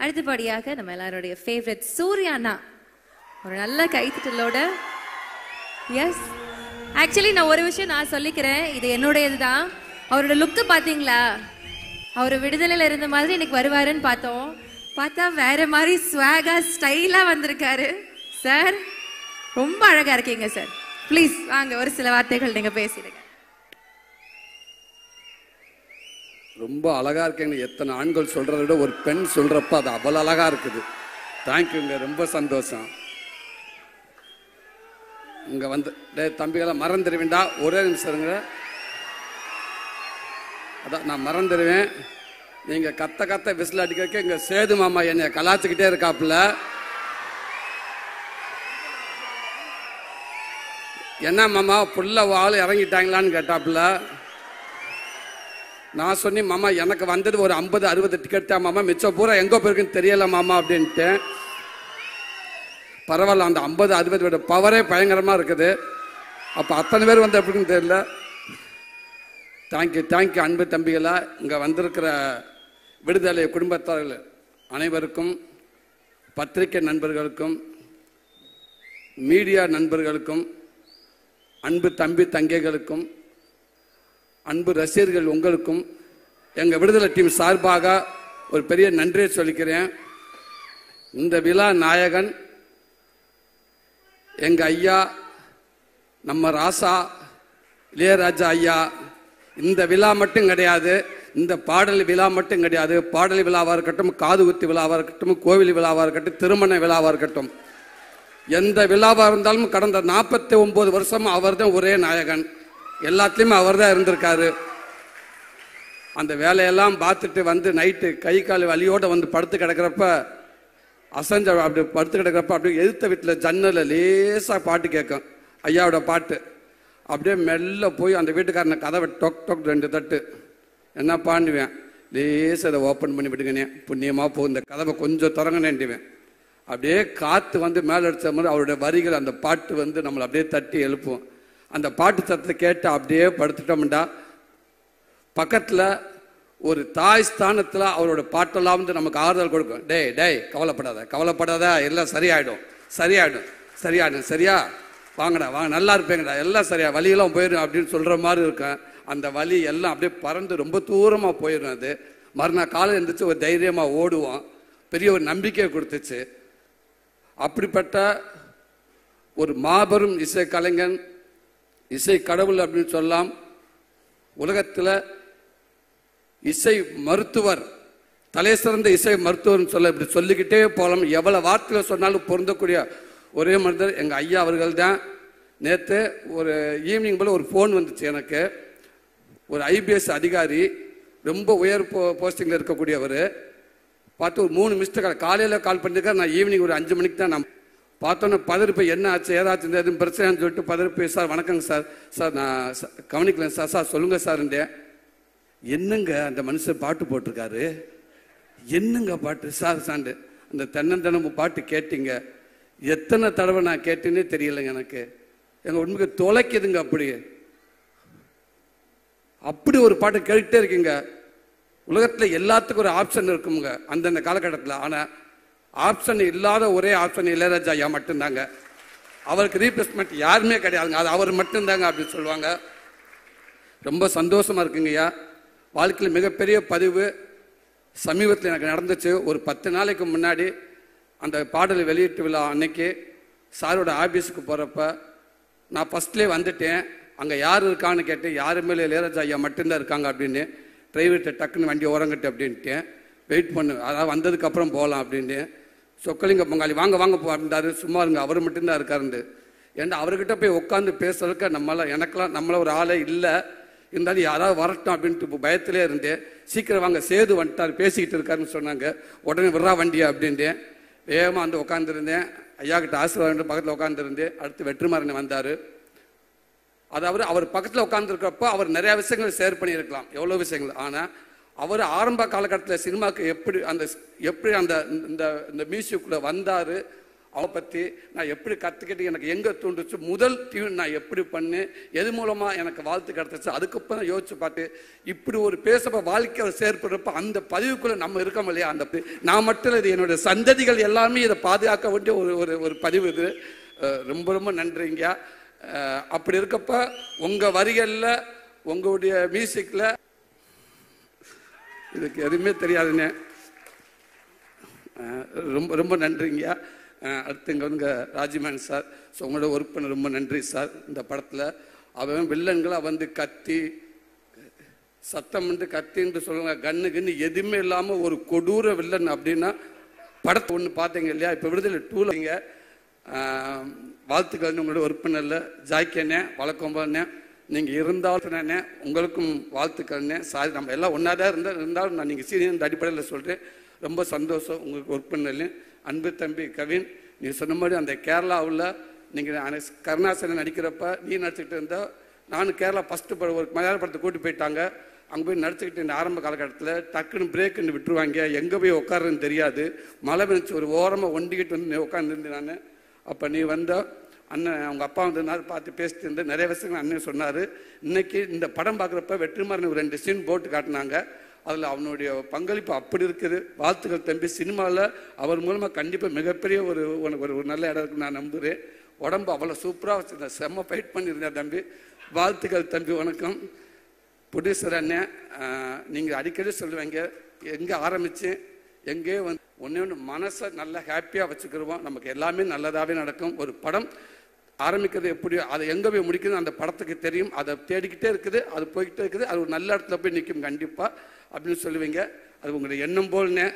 அடுத்தபடியாக நம்ம எல்லாருடைய ஃபேவரட் சூர்யாண்ணா ஒரு நல்ல கைத்தட்டலோட. எஸ், ஆக்சுவலி நான் ஒரு விஷயம் நான் சொல்லிக்கிறேன், இது என்னுடையது தான். அவரோட லுக்கு பார்த்தீங்களா? அவர் விடுதலையில் இருந்த மாதிரி இன்னைக்கு வருவாருன்னு பார்த்தோம். பார்த்தா வேற மாதிரி ஸ்வாகா ஸ்டைலாக வந்திருக்காரு. சார் ரொம்ப அழகாக இருக்கீங்க சார். ப்ளீஸ் வாங்க, ஒரு சில வார்த்தைகள் நீங்கள் பேசிடுங்க. ரொம்ப அழகா இருக்கீங்க. எத்தனை ஆண்கள் சொல்றதை விட ஒரு பெண் சொல்றப்ப அது அவ்வளவு அழகா இருக்குது. தேங்க்யூங்க, ரொம்ப சந்தோஷம். இங்க வந்து தம்பிகளை மறந்துடுவேண்டா, ஒரே நிமிஷம் இருங்க. அதான் நான் மறந்துடுவேன். நீங்க கத்த கத்த விசில் அடிக்க இங்க சேது மாமா என்னை கலாச்சுக்கிட்டே இருக்காப்புல. என்ன மாமா புள்ள வாள் இறங்கிட்டாங்களான்னு கேட்டாப்புல. நான் சொன்னேன், மாமா எனக்கு வந்தது ஒரு 50-60 டிக்கெட் தான் மாமா, மிச்சம் பூரா எங்கே போயிருக்குன்னு தெரியல மாமா அப்படின்ட்டு. பரவாயில்ல, அந்த 50-60 பவரே பயங்கரமாக இருக்குது. அப்போ அத்தனை பேர் வந்து எப்படின்னு தெரியல. தேங்க்யூ தேங்க்யூ அன்பு தம்பிகளா. இங்கே வந்திருக்கிற விடுதலை குடும்பத்தார்கள் அனைவருக்கும், பத்திரிகை நண்பர்களுக்கும், மீடியா நண்பர்களுக்கும், அன்பு தம்பி தங்கைகளுக்கும், அன்பு ரசிகர்கள் உங்களுக்கும் எங்கள் விடுதலை டீம் சார்பாக ஒரு பெரிய நன்றியை சொல்லிக்கிறேன். இந்த விழா நாயகன் எங்கள் ஐயா நம்ம ராசா இளையராஜா ஐயா. இந்த விழா மட்டும் கிடையாது, இந்த பாடல் விழா மட்டும் கிடையாது. பாடல் விழாவாக இருக்கட்டும், காது குத்தி விழாவாக இருக்கட்டும், கோவில் விழாவாக இருக்கட்டும், திருமண விழாவாக இருக்கட்டும், எந்த விழாவாக இருந்தாலும் கடந்த 49 வருஷம் அவர் தான் ஒரே நாயகன். எல்லாத்துலேயுமே அவர் தான் இருந்திருக்காரு. அந்த வேலையெல்லாம் பார்த்துட்டு வந்து நைட்டு கை கால் வலியோடு வந்து படுத்து கிடக்கிறப்ப, அசஞ்ச அப்படி படுத்து கிடக்கிறப்ப அப்படியே எதிர்த்த வீட்டில் ஜன்னலில் லேசாக பாட்டு கேட்கும், ஐயாவோட பாட்டு. அப்படியே மெல்ல போய் அந்த வீட்டுக்காரனை கதவை டொக் டொக் 2 தட்டு. என்ன பாண்டுவேன், லேசாக அதை ஓப்பன் பண்ணி விடுங்கண்ணே, புண்ணியமாக போ, இந்த கதவை கொஞ்சம் திறங்கனேன்டுவேன். அப்படியே காற்று வந்து மேலே அடித்த மாதிரி அவருடைய வரிகள், அந்த பாட்டு வந்து நம்மளை அப்படியே தட்டி எழுப்புவோம். அந்த பாட்டு சத்தத்தை கேட்டு அப்படியே படுத்துட்டோம்டா, பக்கத்தில் ஒரு தாய் ஸ்தானத்தில் அவரோட பாட்டெல்லாம் வந்து நமக்கு ஆறுதல் கொடுக்கும். டேய் டேய் கவலைப்படாத கவலைப்படாத, எல்லாம் சரியாயிடும் சரியாயிடும் சரியாயிடும், சரியா வாங்கடா வாங்க, நல்லா இருப்பேங்கடா, எல்லாம் சரியா, வலியெல்லாம் போயிடும் அப்படின்னு சொல்கிற மாதிரி இருக்கும். அந்த வலி எல்லாம் அப்படியே பறந்து ரொம்ப தூரமாக போயிடும். அது மறுநாள் காலையில் இருந்துச்சு ஒரு தைரியமாக ஓடுவோம். பெரிய ஒரு நம்பிக்கையை கொடுத்துச்சு. அப்படிப்பட்ட ஒரு மாபெரும் இசை கலைஞன், இசை கடவுள் அப்படின்னு சொல்லலாம். உலகத்தில் இசை மருத்துவர், தலை சிறந்த இசை மருத்துவர்னு சொல்ல இப்படி சொல்லிக்கிட்டே போகலாம். எவ்வளோ வார்த்தையில் சொன்னாலும் பொருந்தக்கூடிய ஒரே மனிதர் எங்கள் ஐயா அவர்கள் தான். நேற்று ஒரு ஈவினிங் போல் ஒரு ஃபோன் வந்துச்சு எனக்கு. ஒரு IPS அதிகாரி, ரொம்ப உயர் போஸ்டிங்கில் இருக்கக்கூடியவர். பார்த்து ஒரு 3 மிஸ்டு காலையில் கால் பண்ணியிருக்காரு. நான் ஈவினிங் ஒரு 5 மணிக்கு தான் நான் பார்த்தோன்னே பதறிப்பு, என்ன ஆச்சு ஏதாச்சும் எதுவும் பிரச்சனைன்னு சொல்லிட்டு பதறிப்பு. சார் வணக்கங்க சார், சார் நான் கவனிக்கல சார், சார் சொல்லுங்கள் சார்ன்றேன். என்னங்க அந்த மனுஷன் பாட்டு போட்டிருக்காரு, என்னங்க பாட்டு சார் சாண்டு, அந்த தென்னந்தனமும் பாட்டு கேட்டீங்க, எத்தனை தடவை நான் கேட்டேன்னே தெரியலைங்க எனக்கு. எங்கள் உண்மைக்கு தொலைக்குதுங்க. அப்படி ஒரு பாட்டு கேட்டுகிட்டே இருக்கீங்க. உலகத்தில் எல்லாத்துக்கும் ஒரு ஆப்ஷன் இருக்குங்க அந்தந்த காலகட்டத்தில். ஆனால் ஆப்ஷன் இல்லாத ஒரே ஆப்ஷன் இளையராஜா ஐயா மட்டும்தாங்க. அவருக்கு ரீப்ளேஸ்மெண்ட் யாருமே கிடையாதுங்க, அது அவர் மட்டும்தாங்க அப்படின்னு சொல்லுவாங்க. ரொம்ப சந்தோஷமாக இருக்குங்க ஐயா. வாழ்க்கையில் மிகப்பெரிய பதிவு சமீபத்தில் எனக்கு நடந்துச்சு. ஒரு 10 நாளைக்கு முன்னாடி அந்த பாடல் வெளியீட்டு விழா அன்னைக்கு சாரோட ஆஃபீஸுக்கு போகிறப்ப நான் ஃபஸ்ட்லேயே வந்துட்டேன். அங்கே யார் இருக்கான்னு கேட்டு, யாருமே இளையராஜா ஐயா மட்டும்தான் இருக்காங்க அப்படின்னு. டிரைவர்கிட்ட டக்குன்னு வண்டி ஓரங்கட்டு அப்படின்ட்டேன். வெயிட் பண்ணு, அதாவது வந்ததுக்கப்புறம் போகலாம் அப்படின்னு. சொக்கலிங்க பங்காளி வாங்க வாங்க போ அப்படின்றாரு. சும்மா இருங்க, அவர் மட்டும்தான் இருக்காருண்டு. ஏன்னா அவர்கிட்ட போய் உட்காந்து பேசுறதுக்கு நம்மள ஒரு ஆளே இல்லை. இருந்தாலும் யாராவது வரட்டும் அப்படின்ட்டு இப்போ பயத்திலே இருந்தேன். சீக்கிரம் வாங்க, சேது வந்துட்டார், பேசிக்கிட்டு இருக்காருன்னு சொன்னாங்க. உடனே விட்றா வண்டியா அப்படின்ட்டேன். வேகமாக வந்து உட்காந்துருந்தேன். ஐயா கிட்ட ஆசீர்வாதம் பக்கத்தில் உட்காந்துருந்தேன். அடுத்து வெற்றிமாறன் வந்தார். அதாவது அவர் பக்கத்தில் உட்காந்துருக்கிறப்போ அவர் நிறையா விஷயங்கள் ஷேர் பண்ணியிருக்கலாம், எவ்வளோ விஷயங்கள். ஆனால் அவர் ஆரம்ப காலகட்டத்தில் சினிமாவுக்கு எப்படி அந்த மியூசிக்குள்ளே வந்தார், அவளை பற்றி நான் எப்படி கற்றுக்கிட்டு எனக்கு எங்கே தூண்டுச்சு, முதல் டியூன் நான் எப்படி பண்ணேன், எது மூலமாக எனக்கு வாழ்த்து கிடச்சிச்சு, அதுக்கப்புறம் தான் யோசிச்சு பார்த்து இப்படி ஒரு பேசப்ப வாழ்க்கை செயற்படுறப்ப அந்த பதிவுக்குள்ளே நம்ம இருக்கோம் இல்லையா, அந்த நான் மட்டும் இல்லை, இது என்னுடைய சந்ததிகள் எல்லாமே இதை பாதுகாக்க வேண்டிய ஒரு பதிவு இது. ரொம்ப ரொம்ப நன்றிங்க. அப்படி இருக்கப்ப உங்கள் வரிகளில் உங்களுடைய மியூசிக்கில் இதுக்கு எதுவுமே தெரியாதுங்க. ரொம்ப ரொம்ப நன்றிங்க. அடுத்து இங்கே வந்து ராஜ்மேன் சார், ஸோ உங்களோட ஒர்க் பண்ண ரொம்ப நன்றி சார். இந்த படத்தில் அவன் வில்லன்களாக வந்து கத்தி சத்தம் கத்தின்னு சொல்லுவாங்க, கண்ணு எதுவுமே இல்லாமல் ஒரு கொடூர வில்லன் அப்படின்னா படத்தை ஒன்று பார்த்தீங்க இல்லையா. இப்போ விடுதலை 2ல வாழ்த்துக்கள் உங்களோட ஒர்க் பண்ணல ஜாய்க்கண்ணே வழக்கம்பண்ணே, நீங்கள் இருந்தாலும் உங்களுக்கும் வாழ்த்துக்கள்னே. சாரி நம்ம எல்லாம் ஒன்றா தான் இருந்தாலும் நான் நீங்கள் சீனியர் இந்த அடிப்படையில் சொல்கிறேன். ரொம்ப சந்தோஷம் உங்களுக்கு ஒர்க் பண்ணல. அன்பு தம்பி கவின், நீ சொன்ன மாதிரி அந்த கேரளாவில் நீங்கள் கருணாசனை நடிக்கிறப்ப நீ நடிச்சுக்கிட்டு இருந்தால், நானும் கேரளா ஃபஸ்ட்டு ஒரு மலையாள படத்தை கூட்டி போயிட்டாங்க. அங்கே போய் நடிச்சுக்கிட்டு இந்த ஆரம்ப காலகட்டத்தில் டக்குன்னு பிரேக்குன்னு விட்டுருவாங்க, எங்கே போய் உட்காருன்னு தெரியாது. மழை பெஞ்சு ஒரு ஓரமாக ஒண்டிக்கிட்டு வந்து உட்காந்துருந்தேன் நான். அப்போ நீ வந்தால் அண்ணன் அவங்க அப்பா வந்ததுனால பார்த்து பேசிட்டு இருந்து நிறைய விஷயங்கள் அண்ணன் சொன்னார். இன்னைக்கு இந்த படம் பார்க்குறப்ப வெற்றிமாறன் 2 சீன் போட்டு காட்டினாங்க. அதில் அவனுடைய பங்களிப்பு அப்படி இருக்குது. வாழ்த்துக்கள் தம்பி. சினிமாவில் அவர் மூலமாக கண்டிப்பாக மிகப்பெரிய ஒரு நல்ல இடம் இருக்குன்னு நான் நம்புகிறேன். உடம்பு அவ்வளோ சூப்பராக வச்சுருந்தேன், செம்ம ஃபைட் பண்ணியிருந்தேன் தம்பி. வாழ்த்துக்கள் தம்பி. வணக்கம் ப்ரொடியூசர் அண்ணன். நீங்கள் அடிக்கடி சொல்லுவீங்க எங்கே ஆரம்பித்தேன் எங்கே வந்து ஒன்று மனசை நல்லா ஹாப்பியாக வச்சுக்கிடுவோம், நமக்கு எல்லாமே நல்லதாகவே நடக்கும். ஒரு படம் ஆரம்பிக்கிறது எப்படியோ அதை எங்கே போய் முடிக்கணும் அந்த படத்துக்கு தெரியும். அதை தேடிக்கிட்டே இருக்குது, அது போய்கிட்டே இருக்குது, அது ஒரு நல்ல இடத்துல போய் நிற்கும் கண்டிப்பாக அப்படின்னு சொல்லுவீங்க. அது உங்களுடைய எண்ணம் போல்னே.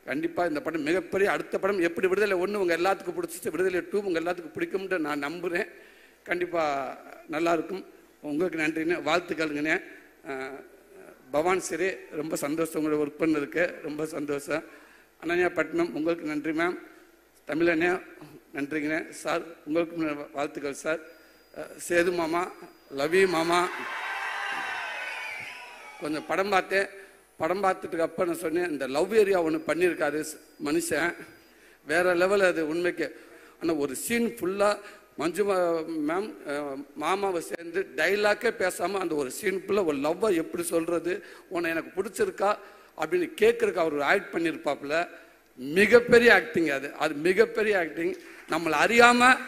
கண்டிப்பாக இந்த படம் மிகப்பெரிய அடுத்த படம் எப்படி விடுதலை 1 உங்கள் எல்லாத்துக்கும் பிடிச்சிச்சு, விடுதலை 2 உங்கள் எல்லாத்துக்கும் பிடிக்கும்னு நான் நம்புகிறேன். கண்டிப்பாக நல்லாயிருக்கும். உங்களுக்கு நன்றிண்ணே, வாழ்த்துக்கள்ங்கண்ணே. பவான் சரி, ரொம்ப சந்தோஷம் உங்களோட ஒர்க் பண்ணதுக்கு, ரொம்ப சந்தோஷம். அனன்யா பட்னம் உங்களுக்கு நன்றி மேம். தமிழண்ணே நன்றிங்கண்ணே. சார் உங்களுக்கு வாழ்த்துக்கள் சார். சேது மாமா, லவி மாமா, கொஞ்சம் படம் பார்த்தேன். படம் பார்த்துட்டுக்கு அப்போ நான் சொன்னேன், இந்த லவ் ஏரியா ஒன்று பண்ணியிருக்காரு மனுஷன், வேற லெவல் அது உண்மைக்கு. ஆனால் ஒரு சீன் ஃபுல்லாக மஞ்சு மேம் மாமாவை சேர்ந்து டைலாக்கே பேசாமல் அந்த ஒரு சீன் ஃபுல்லாக ஒரு லவ்வை எப்படி சொல்கிறது, உன்னை எனக்கு பிடிச்சிருக்கா அப்படின்னு கேட்குறக்கு அவர் ஆக்ட் பண்ணியிருப்பாப்புல. மிகப்பெரிய ஆக்டிங் அது மிகப்பெரிய ஆக்டிங். நம்மளை அறியாமல்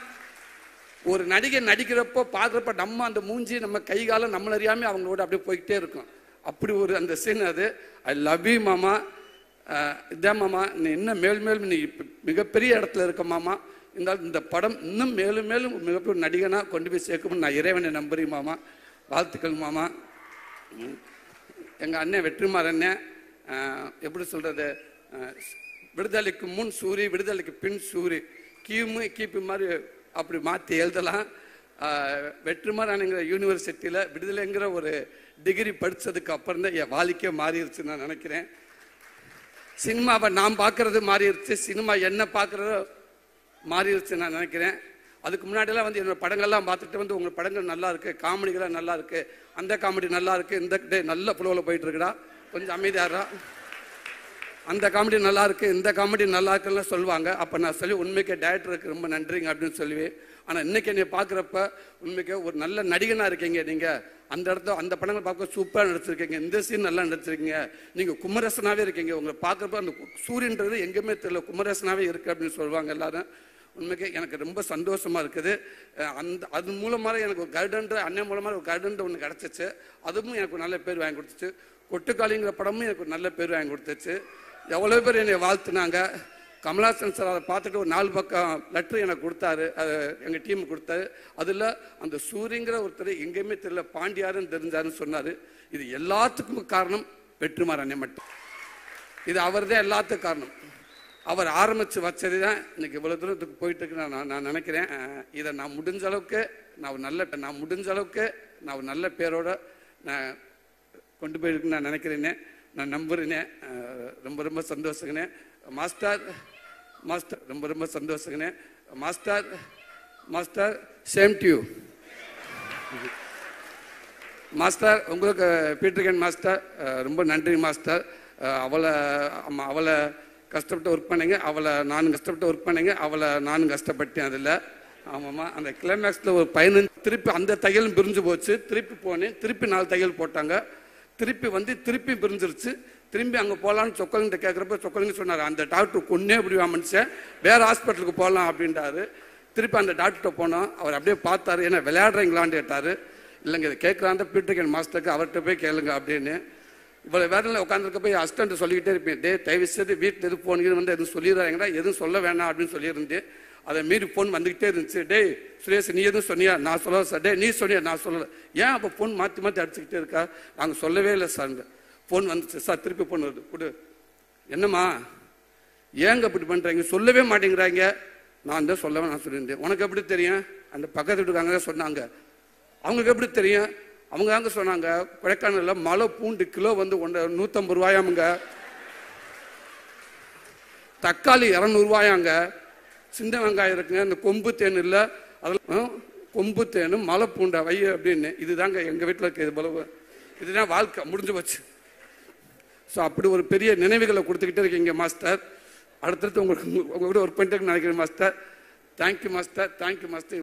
ஒரு நடிகை நடிக்கிறப்போ பார்க்குறப்ப நம்ம அந்த மூஞ்சி நம்ம கை காலம் நம்மளை அறியாமல் அவங்களோட அப்படியே போய்கிட்டே இருக்கும். அப்படி ஒரு அந்த சீன் அது. ஐ லவ் யூ மாமா. இதான் மாமா, நீ இன்னும் மேலும் நீ மிகப்பெரிய இடத்துல இருக்க மாமா. இருந்தாலும் இந்த படம் இன்னும் மேலும் மேலும் மிகப்பெரிய நடிகனாக கொண்டு போய் சேர்க்கணும்னு நான் இறைவனை நம்புறேன் மாமா. வாழ்த்துக்கள் மாமா. எங்கள் அண்ணன் வெற்றிமாறன் அண்ணன் எப்படி சொல்கிறது, விடுதலைக்கு முன் சூரி விடுதலைக்கு பின் சூரி, கீப்பு மாதிரி அப்படி மாற்றி எழுதலாம். வெற்றிமாறன்ங்கிற யூனிவர்சிட்டியில் விடுதலைங்கிற ஒரு டிகிரி படித்ததுக்கு அப்புறம் தான் என் வாழ்க்கையே மாறிடுச்சு நான் நினைக்கிறேன். சினிமாவை நான் பார்க்குறது மாறிடுச்சு, சினிமா என்ன பார்க்குறதோ மாறிடுச்சு நான் நினைக்கிறேன். அதுக்கு முன்னாடியெல்லாம் வந்து என்னோடய படங்கள்லாம் பார்த்துட்டு வந்து உங்கள் படங்கள் நல்லா இருக்குது, காமெடிகள்லாம் நல்லா இருக்குது, அந்த காமெடி நல்லா இருக்குது, இந்த டே நல்ல புலவில் போயிட்டு இருக்குடா, கொஞ்சம் அமைதியாரா, அந்த காமெடி நல்லா இருக்குது, இந்த காமெடி நல்லா இருக்குன்னு சொல்லுவாங்க. அப்போ நான் சொல்லி உண்மைக்கே டேரக்டருக்கு ரொம்ப நன்றிங்க அப்படின்னு சொல்லுவேன். ஆனால் இன்றைக்கி என்னை பார்க்குறப்ப உண்மைக்கே ஒரு நல்ல நடிகனாக இருக்கீங்க நீங்கள். அந்த இடத்துல அந்த படங்கள் பார்க்க சூப்பராக நடிச்சிருக்கீங்க, இந்த சீன் நல்லா நடிச்சிருக்கீங்க, நீங்கள் குமரசனாகவே இருக்கீங்க. உங்களை பார்க்குறப்ப அந்த சூரியன்றது எங்கேயுமே தெரியல, குமரசனாகவே இருக்குது அப்படின்னு சொல்லுவாங்க எல்லாரும். உண்மைக்கே எனக்கு ரொம்ப சந்தோஷமாக இருக்குது. அது மூலமாக எனக்கு ஒரு கைடன்ற அண்ணன் மூலமாக ஒரு கைடன்ற ஒன்று கிடச்சிச்சு. அதுவும் எனக்கு ஒரு நல்ல பேர் வாங்கி கொடுத்துச்சு. கொட்டுக்காளிங்கிற படமும் எனக்கு ஒரு நல்ல பேர் வாங்கி கொடுத்துச்சு. எவ்வளோ பேர் என்னை வாழ்த்துனாங்க. கமலாசன் சார் அதை பார்த்துட்டு ஒரு 4 பக்கம் லெட்ரு எனக்கு கொடுத்தாரு, அது எங்கள் டீம் கொடுத்தாரு. அதில் அந்த சூரியங்கிற ஒருத்தர் எங்கேயுமே தெரியல, பாண்டியாருன்னு தெரிஞ்சாருன்னு சொன்னார். இது எல்லாத்துக்கும் காரணம் வெற்றிமாறன் மட்டும். இது அவர் தான் எல்லாத்துக்கும் காரணம். அவர் ஆரம்பித்து வச்சது தான் இன்னைக்கு இவ்வளோ தூரத்துக்கு போயிட்டுருக்கு நான் நினைக்கிறேன். இதை நான் முடிஞ்ச அளவுக்கு நான் ஒரு நல்ல பேரோட நான் கொண்டு போயிருக்குன்னு நான் நினைக்கிறேனே, நான் நம்புகிறேனே. ரொம்ப ரொம்ப சந்தோஷங்கண்ணே. மாஸ்டர் ரொம்ப ரொம்ப சந்தோஷங்கண்ணே. Master same to you master. உங்களுக்கு பீட்டர்கன் மாஸ்டர் ரொம்ப நன்றி மாஸ்டர். அவளை கஷ்டப்பட்டு ஒர்க் பண்ணீங்க, அவளை நானும் கஷ்டப்பட்டு ஒர்க் பண்ணீங்க, அவளை நானும் கஷ்டப்பட்டேன் அதில். ஆமாம்மா, அந்த கிளைமேக்ஸில் ஒரு 15 திருப்பி அந்த தையலும் பிரிஞ்சு போச்சு. திருப்பி போனேன், திருப்பி 4 தையல் போட்டாங்க. திருப்பி வந்து திருப்பி பிரிஞ்சிருச்சு. திரும்பி அங்கே போகலான்னு சொக்கலிங்கிட்ட கேட்குறப்ப சொக்கலிங்க சொன்னார், அந்த டாக்டர் கொன்னே அப்படிவா மனுஷன், வேறு ஹாஸ்பிட்டலுக்கு போகலாம் அப்படின்ட்டாரு. திருப்பி அந்த டாக்டர்கிட்ட போனோம். அவர் அப்படியே பார்த்தாரு, ஏன்னா விளையாடுறீங்களான்னு கேட்டார். இல்லைங்க இதை கேட்குறாந்த பீட்டர்கன் மாஸ்டருக்கு அவர்கிட்ட போய் கேளுங்க அப்படின்னு. இவ்வளோ வேலையில் உட்காந்துருக்க போய் அசிஸ்டன்ட் சொல்லிக்கிட்டே இருப்பேன், தயவு செய்து வீட்டில் எது போனீங்கன்னு வந்து எதுவும் சொல்லிடுறாங்கடா, எதுவும் சொல்ல வேணாம் அப்படின்னு சொல்லியிருந்தேன். அதை மீறி ஃபோன் வந்துக்கிட்டே இருந்துச்சு. சுரேஷ் நீ எதுவும் சொன்னியா? நான் சொல்லலை சார். நீ சொன்னியா? நான் சொல்லலை. ஏன் அப்போ ஃபோன் மாற்றி மாற்றி அடிச்சுக்கிட்டே இருக்கா? நாங்கள் சொல்லவே இல்லை சார். ஃபோன் வந்துச்சு சார், திருப்பி ஃபோன் வருது, கொடு. என்னம்மா ஏங்க இப்படி பண்ணுறாங்க, சொல்லவே மாட்டேங்கிறாங்க. நான் தான் சொல்லவே நான் சொல்லியிருந்தேன். உனக்கு எப்படி தெரியும்? அந்த பக்கத்து வீட்டுக்காரங்க தான் சொன்னாங்க. அவங்களுக்கு எப்படி தெரியும்? அவங்க தாங்க சொன்னாங்க, கொடைக்கானலில் மலை பூண்டு கிலோ வந்து 150 ரூபாயாமுங்க, தக்காளி 200 ரூபாயாங்க, சின்ன வெங்காயம் இருக்குங்க, இந்த கொம்பு தேன் இல்லை அதெல்லாம் கொம்பு தேனும் மலை பூண்டை வை அப்படின்னு. இதுதாங்க எங்கள் வீட்டில் இருக்க இது போல, இதுதான் வாழ்க்கை முடிஞ்சு போச்சு. ஸோ அப்படி ஒரு பெரிய நினைவுகளை கொடுத்துக்கிட்டே இருக்கீங்க மாஸ்டர். அடுத்தடுத்து உங்களுக்கு உங்க கூட ஒர்க் பண்ணிட்டு நினைக்கிறேன் master. Thank you master, thank you master.